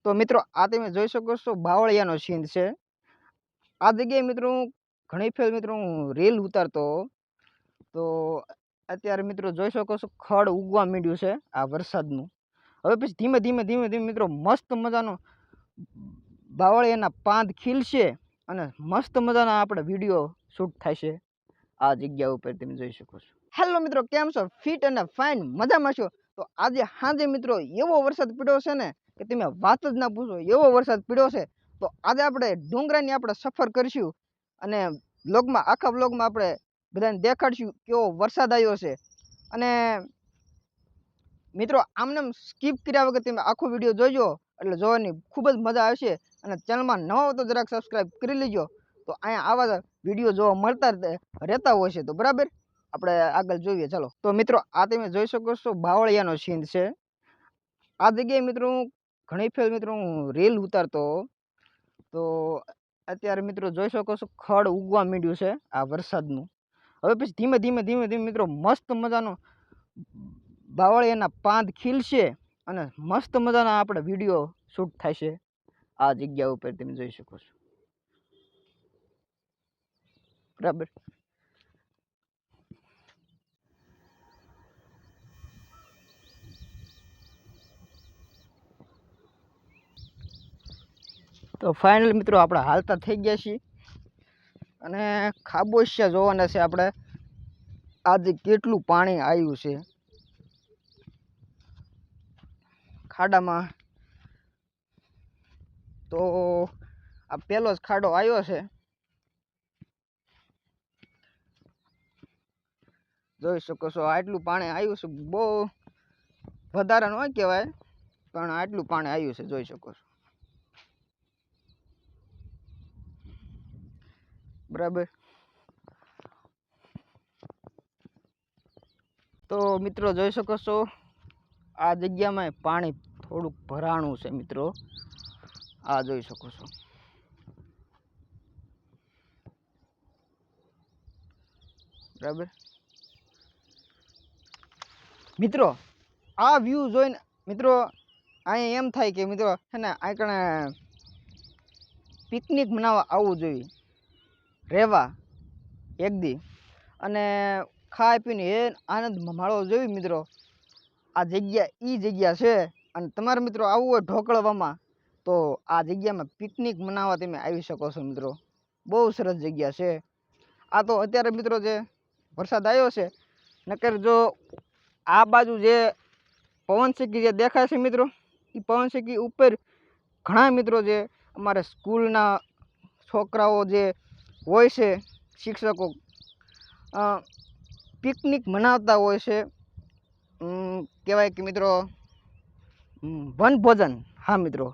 તો મિત્રો આ તમે જોઈ શકો છો બાવળિયાનો સીન છે। આ જગ્યાએ મિત્રો હું ઘણી ફેર મિત્રો હું રીલ ઉતારતો તો અત્યારે મિત્રો જોઈ શકો છો ખડ ઉગવા માંડ્યું છે આ વરસાદનું। હવે પછી ધીમે ધીમે ધીમે ધીમે મિત્રો મસ્ત મજાનો બાવળિયાના પાંદ ખીલશે અને મસ્ત મજાના આપણે વિડીયો શૂટ થશે આ જગ્યા ઉપર તમે જોઈ શકો છો। હેલો મિત્રો, કેમ છો? ફિટ અને ફાઇન, મજામાં છો? તો આજે સાંજે મિત્રો એવો વરસાદ પડ્યો છે ને કે તમે વાત જ ના પૂછો, એવો વરસાદ પડ્યો છે। તો આજે આપણે ડુંગરાની આપણે સફર કરીશું અને બ્લોગમાં આખા બ્લોગમાં આપણે બધાને દેખાડશું કેવો વરસાદ આવ્યો છે। અને મિત્રો આમને સ્કીપ કર્યા વગર તમે આખો વિડીયો જોજો એટલે જોવાની ખૂબ જ મજા આવશે। અને ચેનલમાં નવા હો તો જરાક સબસ્ક્રાઈબ કરી લેજો, તો અહીંયા આવા વિડીયો જોવા મળતા રહેતા હોય છે। તો બરાબર આપણે આગળ જોઈએ ચાલો। તો મિત્રો આ તમે જોઈ શકો છો બાવળિયાનો સીન છે। આ જગ્યાએ મિત્રો હું ઘણી ફેર મિત્રો હું રીલ ઉતારતો તો અત્યારે મિત્રો જોઈ શકો છો ખડ ઉગવા માંડ્યું છે આ વરસાદનું। હવે પછી ધીમે ધીમે ધીમે ધીમે મિત્રો મસ્ત મજાનો બાવળિયાના પાંદ ખીલશે અને મસ્ત મજાના આપણે વિડીયો શૂટ થશે આ જગ્યા ઉપર તમે જોઈ શકો છો બરાબર। તો ફાઇનલ મિત્રો આપણે હાલતા થઈ ગયા છીએ અને ખાબોચિયા જોવાના છે આપણે આજે કેટલું પાણી આવ્યું છે ખાડામાં। તો આ પહેલો જ ખાડો આવ્યો છે, જોઈ શકો છો આટલું પાણી આવ્યું છે। બહુ વધારે ન કહેવાય પણ આટલું પાણી આવ્યું છે, જોઈ શકો છો બરાબર। તો મિત્રો જોઈ શકો છો આ જગ્યામાં પાણી થોડુંક ભરાણું છે મિત્રો, આ જોઈ શકો છો બરાબર। મિત્રો આ વ્યૂ જોઈને મિત્રો અહીંયા એમ થાય કે મિત્રો છે ને આકણે પિકનિક મનાવવા આવવું જોઈએ રહેવા એક દી અને ખાઈ પીને એ આનંદ માણવો જોઈએ મિત્રો। આ જગ્યા જગ્યા છે અને તમારે મિત્રો આવવું હોય ઢોકળવામાં તો આ જગ્યામાં પિકનિક મનાવવા તમે આવી શકો છો મિત્રો, બહુ સરસ જગ્યા છે। આ તો અત્યારે મિત્રો જે વરસાદ આવ્યો છે નકર જો આ બાજુ જે પવનચક્કી જે દેખાય છે મિત્રો એ પવનચક્કી ઉપર ઘણા મિત્રો જે અમારે સ્કૂલના છોકરાઓ જે હોય છે શિક્ષકો પિકનિક મનાવતા હોય છે, કહેવાય કે મિત્રો વનભોજન, હા મિત્રો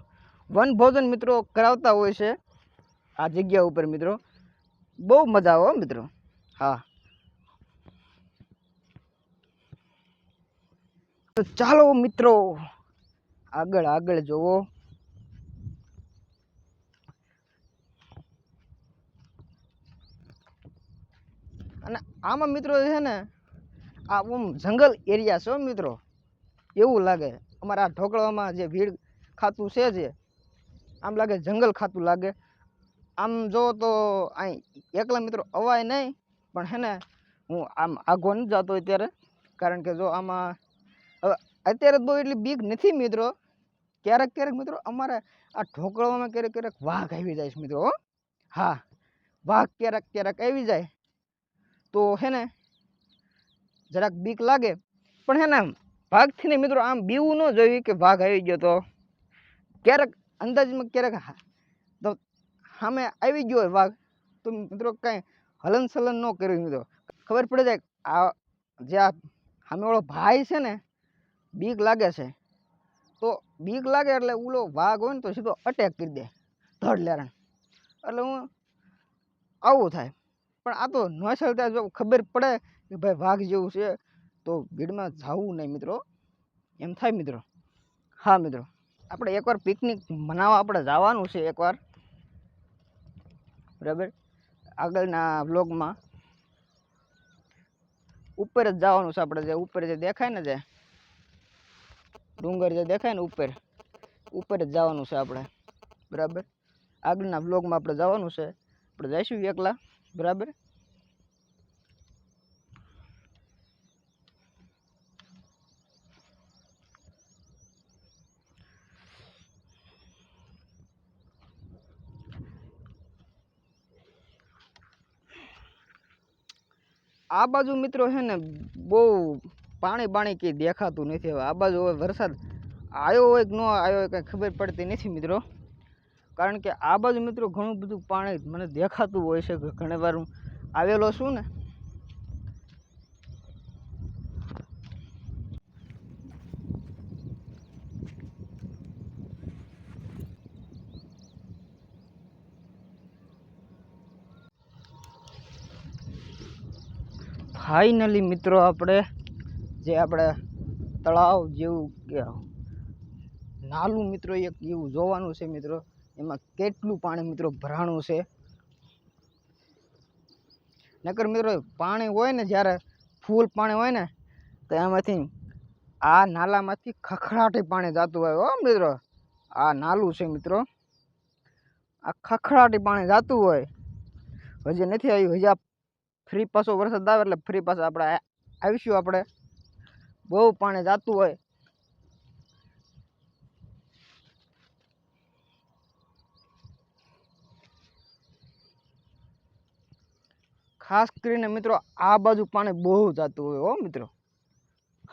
વનભોજન મિત્રો કરાવતા હોય છે આ જગ્યા ઉપર મિત્રો, બહુ મજા આવે મિત્રો। હા તો ચાલો મિત્રો આગળ આગળ જોવો। અને આમાં મિત્રો છે ને આ જંગલ એરિયા છે મિત્રો, એવું લાગે અમારા આ ઢોકળામાં જે ભીડ ખાતું છે જે આમ લાગે જંગલ ખાતું લાગે। આમ જો તો અહીં એકલા મિત્રો અવાય નહીં પણ હે ને હું આમ આગો નથી જતો અત્યારે, કારણ કે જો આમાં અત્યારે બહુ એટલી બીક નથી મિત્રો। ક્યારેક ક્યારેક મિત્રો અમારે આ ઢોકળામાં ક્યારેક ક્યારેક વાઘ આવી જાય છે મિત્રો, હા વાઘ ક્યારેક ક્યારેક આવી જાય તો હે ને જરાક બીક લાગે પણ હે ને વાઘથી ને મિત્રો આમ બીવું ન જોઈએ કે વાઘ આવી ગયો તો ક્યારેક અંદાજમાં ક્યારેક તો સામે આવી ગયો હોય વાઘ તો મિત્રો કાંઈ હલન ચલન ન કર્યું મિત્રો, ખબર પડી જાય આ જે આ સામેવાળો ભાઈ છે ને બીક લાગે છે તો બીક લાગે એટલે ઓલો વાઘ હોય ને તો સીધો અટેક કરી દે ધડ લેરણ, એટલે હું આવું થાય। પણ આ તો ન ચાલતા જો ખબર પડે કે ભાઈ વાઘ જેવું છે તો ભીડમાં જવું નહીં મિત્રો, એમ થાય મિત્રો। હા મિત્રો આપણે એકવાર પિકનિક મનાવવા આપણે જવાનું છે એકવાર બરાબર, આગળના વ્લોગમાં ઉપર જ જવાનું છે આપણે, જે ઉપર જે દેખાય ને જે ડુંગર જે દેખાય ને ઉપર ઉપર જ જવાનું છે આપણે, બરાબર. આગળના બ્લોગમાં આપણે જવાનું છે, આપણે જઈશું એકલા, બરાબર. આ બાજુ મિત્રો છે ને બહુ પાણી કંઈ દેખાતું નથી. હવે આ બાજુ હવે વરસાદ આવ્યો હોય કે ન આવ્યો હોય કંઈ ખબર પડતી નથી મિત્રો. કારણ કે આ બાજુ મિત્રો ઘણું બધું પાણી મને દેખાતું હોય છે. ઘણી વાર હું આવેલો છું ને. ફાઇનલી મિત્રો આપણે જે આપણે તળાવ જેવું કે નાલું મિત્રો એક એવું જોવાનું છે મિત્રો. એમાં કેટલું પાણી મિત્રો ભરાણું છે. નકર મિત્રો પાણી હોય ને જ્યારે ફૂલ પાણી હોય ને તો એમાંથી આ નાલામાંથી ખખડાટી પાણી જતું હોય. હો મિત્રો, આ નાલું છે મિત્રો, આ ખખડાટી પાણી જતું હોય. હજી નથી આવ્યું, હજી આ ફ્રી પાછો વરસાદ આવે એટલે ફ્રી પાછા આપણે આવીશું. આપણે બહુ પાણી જતું હોય. ખાસ કરીને મિત્રો આ બાજુ પાણી બહુ જતું હોય. હો મિત્રો,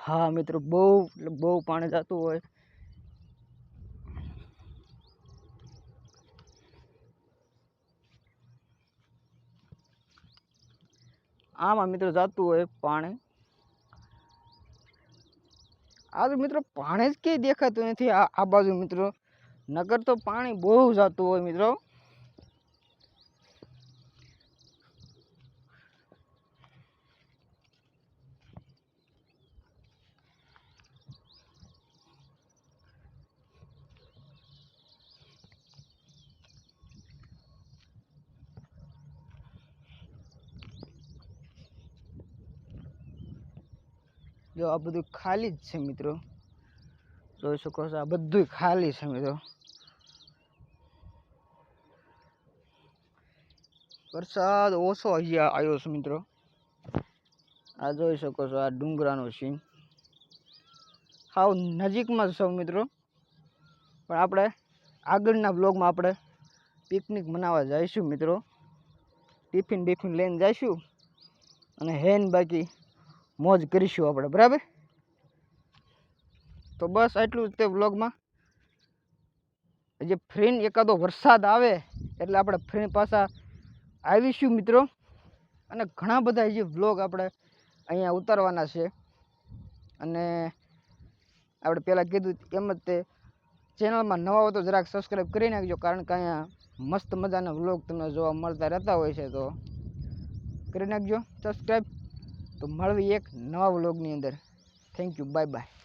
હા મિત્રો, બહુ એટલે બહુ પાણી જતું હોય. આમાં મિત્રો જતું હોય પાણી. આ મિત્રો પાણી જ ક્યાંય દેખાતું નથી આ બાજુ મિત્રો. નગર તો પાણી બહુ જતું હોય મિત્રો. જો આ બધું ખાલી જ છે મિત્રો, જોઈ શકો છો. આ બધું ખાલી છે મિત્રો. વરસાદ ઓછો હજી આવ્યો છે મિત્રો. આ જોઈ શકો છો, આ ડુંગરાનો સીન હાવ નજીકમાં જ છે મિત્રો. પણ આપણે આગળના બ્લોગમાં આપણે પિકનિક મનાવવા જઈશું મિત્રો. ટિફિન બિફિન લઈને જઈશું અને હેન બાકી મોજ કરીશું આપણે, બરાબર. તો બસ આટલું જ તે વ્લોગમાં. જે ફ્રીન એકાદો વરસાદ આવે એટલે આપણે ફ્રીન પાછા આવીશું મિત્રો. અને ઘણા બધા જે વ્લોગ આપણે અહીંયા ઉતારવાના છે. અને આપણે પહેલાં કીધું એમ જ તે ચેનલમાં નવા હોય તો જરાક સબસ્ક્રાઈબ કરી નાખજો. કારણ કે અહીંયા મસ્ત મજાના વ્લોગ તમને જોવા મળતા રહેતા હોય છે, તો કરી નાખજો સબસ્ક્રાઈબ. તો મળવી એક નવા વ્લોગની અંદર. Thank you, bye bye.